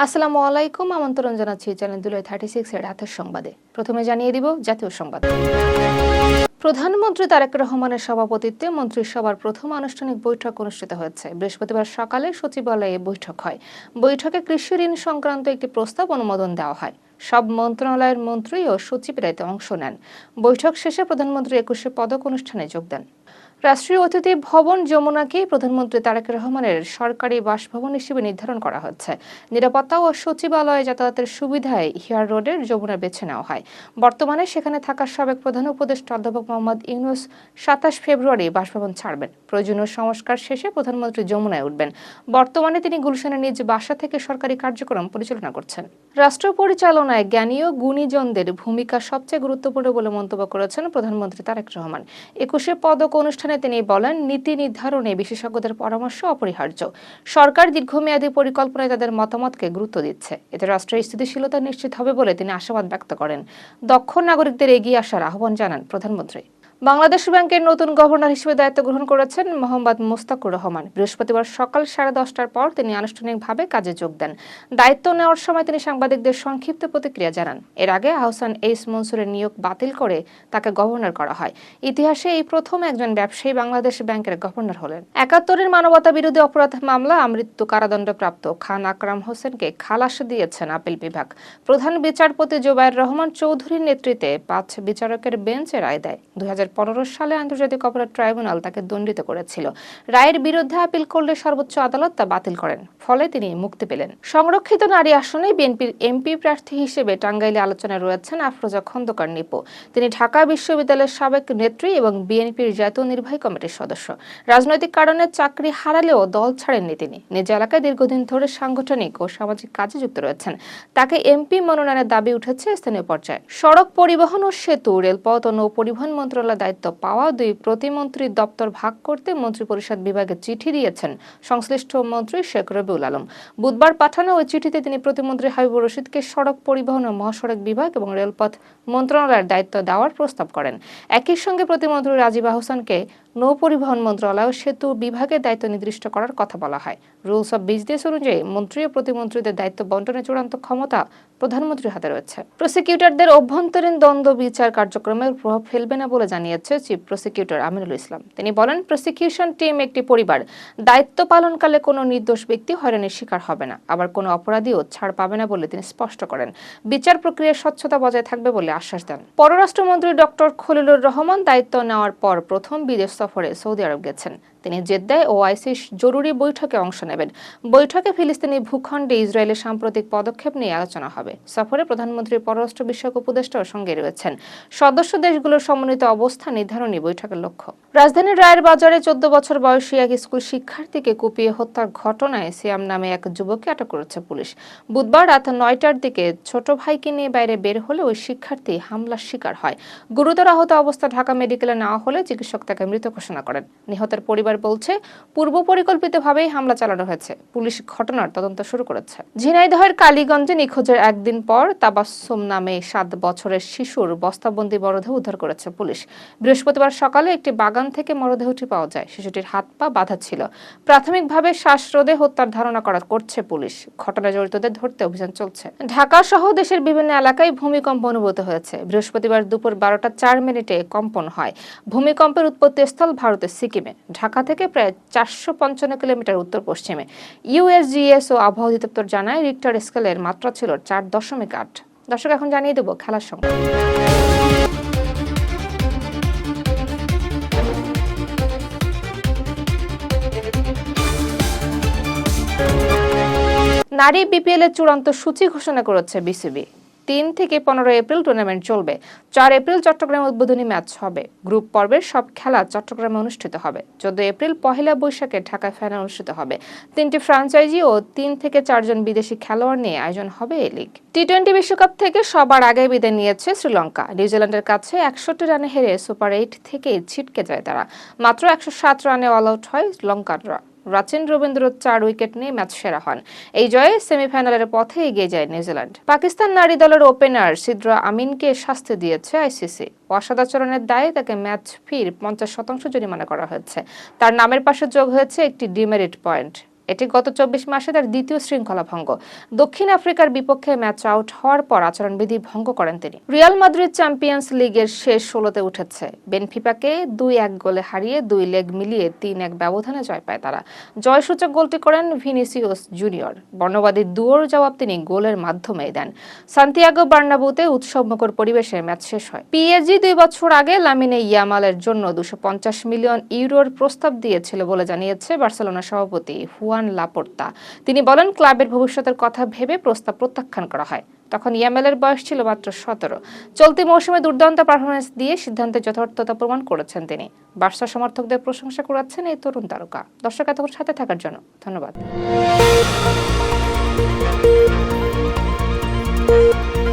আসসালামু আলাইকুম, আমন্ত্রণ জানাচ্ছি চ্যানেল দুলাই 36 এর রাতের সংবাদে। প্রথমে জানিয়ে দিব জাতীয় সংবাদ। প্রধানমন্ত্রী তারেক রহমানের সভাপতিত্বে মন্ত্রিসভার প্রথম আনুষ্ঠানিক বৈঠক অনুষ্ঠিত হয়েছে। বৃহস্পতিবার সকালে সচিবালয়ে বৈঠক হয়। বৈঠকে কৃষি ঋণ সংক্রান্ত একটি প্রস্তাব অনুমোদন দেওয়া হয়। সব মন্ত্রণালয়ের মন্ত্রী ও সচিবরা এতে অংশ নেন। বৈঠক শেষে প্রধানমন্ত্রী 21শে পদক অনুষ্ঠানে যোগ দেন। রাষ্ট্রীয় অতিথি ভবন যমুনাকে প্রধানমন্ত্রী তারেক রহমানের সরকারি বাসভবন হিসেবে নির্ধারণ করা হচ্ছে। নিরাপত্তা ও সচিবালয়ে যাতায়াতের সুবিধায় হিয়ার রোডের যমুনা বেছে নেওয়া হয়। বর্তমানে সেখানে থাকা সাবেক প্রধান উপদেষ্টা অধ্যাপক মোহাম্মদ ইউনূস 27 ফেব্রুয়ারি বাসভবন ছাড়বেন। প্রয়োজনীয় সংস্কার শেষে প্রধানমন্ত্রী যমুনায় উঠবেন। বর্তমানে তিনি গুলশানের নিজ বাসা থেকে সরকারি কার্যক্রম পরিচালনা করছেন। রাষ্ট্র পরিচালনায় জ্ঞানী ও গুণীজনদের ভূমিকা সবচেয়ে গুরুত্বপূর্ণ বলে মন্তব্য করেছেন প্রধানমন্ত্রী তারেক রহমান। 21শে পদক অনুষ্ঠানে তিনি বলেন, নীতি নির্ধারণে বিশেষজ্ঞদের পরামর্শ অপরিহার্য। সরকার দীর্ঘমেয়াদী পরিকল্পনায় তাদের মতামতকে গুরুত্ব দিচ্ছে। এতে রাষ্ট্রের স্থিতিশীলতা নিশ্চিত হবে বলে তিনি আশাবাদ ব্যক্ত করেন। দক্ষ নাগরিকদের এগিয়ে আসার আহ্বান জানান প্রধানমন্ত্রী। বাংলাদেশ ব্যাংকের নতুন গভর্নর হিসেবে দায়িত্ব গ্রহণ করেছেন মোহাম্মদ মোস্তাকুর রহমান। বৃহস্পতিবার সকাল 10:30টার পর তিনি আনুষ্ঠানিকভাবে কাজে যোগ দেন। দায়িত্ব নেওয়ার সময় তিনি সাংবাদিকদের সংক্ষিপ্ত প্রতিক্রিয়া জানান। এর আগে আহসান এইস মনসুরের নিয়োগ বাতিল করে তাকে গভর্নর করা হয়। ইতিহাসে এই প্রথম একজন ব্যবসায়ী বাংলাদেশ ব্যাংকের গভর্নর হলেন। 71-এর মানবতা বিরোধী অপরাধ মামলা মৃত্যু কারাদণ্ডপ্রাপ্ত খান আকরাম হোসেনকে খালাস দিয়েছেন আপিল বিভাগ। প্রধান বিচারপতি জুবায়ের রহমান চৌধুরীর নেতৃত্বে 5 বিচারকের বেঞ্চ রায় দেয়। 2015 সালে আন্তর্জাতিক অপরাধ ট্রাইব্যুনাল তাকে দণ্ডিত করেছিল। রায়ের বিরুদ্ধে আপিল করলে সর্বোচ্চ আদালত তা বাতিল করেন। ফলে তিনি মুক্তি পেলেন। সংরক্ষিত নারী আসনে বিএনপির এমপি প্রার্থী হিসেবে টাঙ্গাইলে আলোচনায় রয়েছেন আফরোজা খন্দকার নিপু। তিনি ঢাকা বিশ্ববিদ্যালয়ের সাবেক নেত্রী এবং বিএনপির জাতীয় নির্বাহী কমিটির সদস্য। রাজনৈতিক কারণে চাকরি হারালেও দল ছাড়েননি তিনি। নিজ এলাকায় দীর্ঘদিন ধরে সাংগঠনিক ও সামাজিক কাজে যুক্ত রয়েছেন। তাকে এমপি মনোনয়নের দাবি উঠেছে স্থানীয় পর্যায়ে। সড়ক পরিবহন ও সেতু, রেলপথ ও নৌ পরিবহন মন্ত্রণালয় দায়িত্ব পাওয়া 2 প্রতিমন্ত্রীর দপ্তর ভাগ করতে মন্ত্রিপরিষদ বিভাগে চিঠি দিয়েছেন সংশ্লিষ্ট মন্ত্রী শেখ রবিউল আলম। বুধবার পাঠানো ওই চিঠিতে তিনি প্রতিমন্ত্রী হাবিবুর রশিদকে সড়ক পরিবহন ও মহাসড়ক বিভাগ এবং রেলপথ মন্ত্রণালয়ের দায়িত্ব দেওয়ার প্রস্তাব করেন। একই সঙ্গে প্রতিমন্ত্রী রাজীব আহসানকে নৌ পরিবহন মন্ত্রণালয় ও সেতু বিভাগের দায়িত্ব নির্দিষ্ট করার কথা বলা হয়। রুলস অব বিজনেস অনুযায়ী মন্ত্রী ও প্রতিমন্ত্রীদের দায়িত্ব বন্টনের চূড়ান্ত ক্ষমতা প্রধানমন্ত্রীর হাতে রয়েছে। প্রসিকিউটরদের অভ্যন্তরীণ দ্বন্দ্ব বিচার কার্যক্রমের প্রভাব ফেলবে না বলে জানিয়েছে চিফ প্রসিকিউটর আমিনুল ইসলাম। তিনি বলেন, প্রসিকিউশন টিম একটি পরিবার। দায়িত্ব পালনকালে কোনো নির্দোষ ব্যক্তি হয়রানির শিকার হবে না, আবার কোনো অপরাধীও ছাড় পাবে না বলে তিনি স্পষ্ট করেন। বিচার প্রক্রিয়ার স্বচ্ছতা বজায় থাকবে বলে আশ্বাস দেন। পররাষ্ট্রমন্ত্রী ডক্টর খলিলুর রহমান দায়িত্ব নেওয়ার পর প্রথম বিদেশ সফরে সৌদি আরব গেছেন। তিনি জেদ্দায় ওআইসির জরুরি বৈঠকে অংশ নেবেন। বৈঠকে ফিলিস্তিনি ভূখণ্ডে ইসরায়েলের সাম্প্রতিক পদক্ষেপ নিয়ে আলোচনা হবে। সফরে প্রধানমন্ত্রীর পররাষ্ট্র বিষয়ক উপদেষ্টাও সঙ্গে রয়েছেন। সদস্য দেশগুলোর সমন্বিত অবস্থা নির্ধারণই বৈঠকের লক্ষ্য। রাজধানীর রায়ের বাজারে 14 বছর বয়সী এক স্কুল শিক্ষার্থীকে কুপিয়ে হত্যার ঘটনায় সিয়াম নামে এক যুবককে আটক করেছে পুলিশ। বুধবার রাত 9টার দিকে ছোট ভাইকে নিয়ে বাইরে বের হলে ওই শিক্ষার্থী হামলার শিকার হয়। গুরুতর আহত অবস্থা ঢাকা মেডিকেলে নেওয়া হলে চিকিৎসক তাকে মৃত ঘোষণা করেন। নিহতের পরিবার বলছে, পূর্ব পরিকল্পিতভাবেই হামলা চালানো হয়েছে। পুলিশ ঘটনার তদন্ত শুরু করেছে। ঝিনাইদহের কালীগঞ্জে নিখোঁজের একদিন পর তাবাসসুম নামে 7 বছরের শিশুর বস্তাবন্দি মরদেহ উদ্ধার করেছে পুলিশ। বৃহস্পতিবার সকালে একটি বাগান থেকে মরদেহটি পাওয়া যায়। শিশুটির হাত পা বাঁধা ছিল। প্রাথমিকভাবে শ্বাসরোধে হত্যার ধারণা করছে পুলিশ। ঘটনায় জড়িতদের ধরতে অভিযান চলছে। ঢাকা সহ দেশের বিভিন্ন এলাকায় ভূমিকম্প অনুভূত হয়েছে। বৃহস্পতিবার দুপুর 12:04 কম্পন হয়। ভূমিকম্পের উৎপত্তিস্থল ভারতের সিকিমে, ঢাকা থেকে প্রায় 455 কিলোমিটার উত্তর পশ্চিমে। ইউএসজিএস ও আবহাওয়া অধিদপ্তর জানায়, রিক্টার স্কেলের মাত্রা ছিল 4.8। দর্শক, এখন জানিয়ে দেব খেলার সংবাদ। নারী বিপিএল এর চূড়ান্ত সূচি ঘোষণা করেছে বিসিবি। 3 থেকে 15 এপ্রিল টুর্নামেন্ট চলবে। 4 এপ্রিল চট্টগ্রামে উদ্বোধনী ম্যাচ হবে। গ্রুপ পর্বের সব খেলা চট্টগ্রামে অনুষ্ঠিত হবে। 14 এপ্রিল পহেলা বৈশাখে ঢাকায় ফাইনাল অনুষ্ঠিত হবে। 3টি ফ্র্যাঞ্চাইজি ও 3 থেকে 4 জন বিদেশি খেলোয়াড় নিয়ে আয়োজন হবে এই লিগ। টি-20 বিশ্বকাপ থেকে সবার আগে বিদায় নিয়েছে শ্রীলঙ্কা। নিউজিল্যান্ডের কাছে 61 রানে হেরে সুপার 8 থেকে ছিটকে যায় তারা। মাত্র 107 রানে অল আউট হয় লঙ্কানরা। রাচিন রবীন্দ্র 4 উইকেট নিয়ে ম্যাচ সেরা হন। এই জয়ে সেমিফাইনালের পথে এগিয়ে যায় নিউজিল্যান্ড। পাকিস্তান নারী দলের ওপেনার সিদ্রা আমিনকে শাস্তি দিয়েছে আইসিসি। অসদাচরণের দায়ে তাকে ম্যাচ ফির 50% জরিমানা করা হয়েছে। তার নামের পাশে যোগ হয়েছে একটি ডিমেরিট পয়েন্ট। এটি গত 24 মাসে তার দ্বিতীয় শৃঙ্খলা ভঙ্গ। দক্ষিণ আফ্রিকার বিপক্ষে ম্যাচ আউট হওয়ার পর আচরণবিধি ভঙ্গ করেন তিনি। রিয়াল মাদ্রিদ চ্যাম্পিয়ন্স লিগের শেষ 16তে উঠেছে। বেনফিকাকে 2-1 গোলে হারিয়ে 2 লেগ মিলিয়ে 3-1 ব্যবধানে জয় পায় তারা। জয়সূচক গোলটি করেন ভিনিসিয়াস জুনিয়র। বর্ণবাদী দুয়োর জবাব তিনি গোলের মাধ্যমেই দেন। সান্তিয়াগো বার্নাব্যুতে উৎসবমুখর পরিবেশে ম্যাচ শেষ হয়। পিএসজি 2 বছর আগে লামিনে ইয়ামালের জন্য 250 মিলিয়ন ইউরোর প্রস্তাব দিয়েছিল বলে জানিয়েছে বার্সেলোনা সভাপতি হুয়ান লাপোর্তা। তিনি বলেন, ক্লাবের ভবিষ্যতের কথা ভেবে প্রস্তাব প্রত্যাখ্যান করা হয়। তখন ইয়ামালের বয়স ছিল মাত্র 17। চলতি মৌসুমে দুর্দান্ত পারফরম্যান্স দিয়ে সিদ্ধান্তের যথার্থতা প্রমাণ করেছেন তিনি। বার্সা সমর্থকদের প্রশংসা করাচ্ছেন এই তরুণ তারকা। দর্শক এতক্ষণ সাথে থাকার জন্য ধন্যবাদ।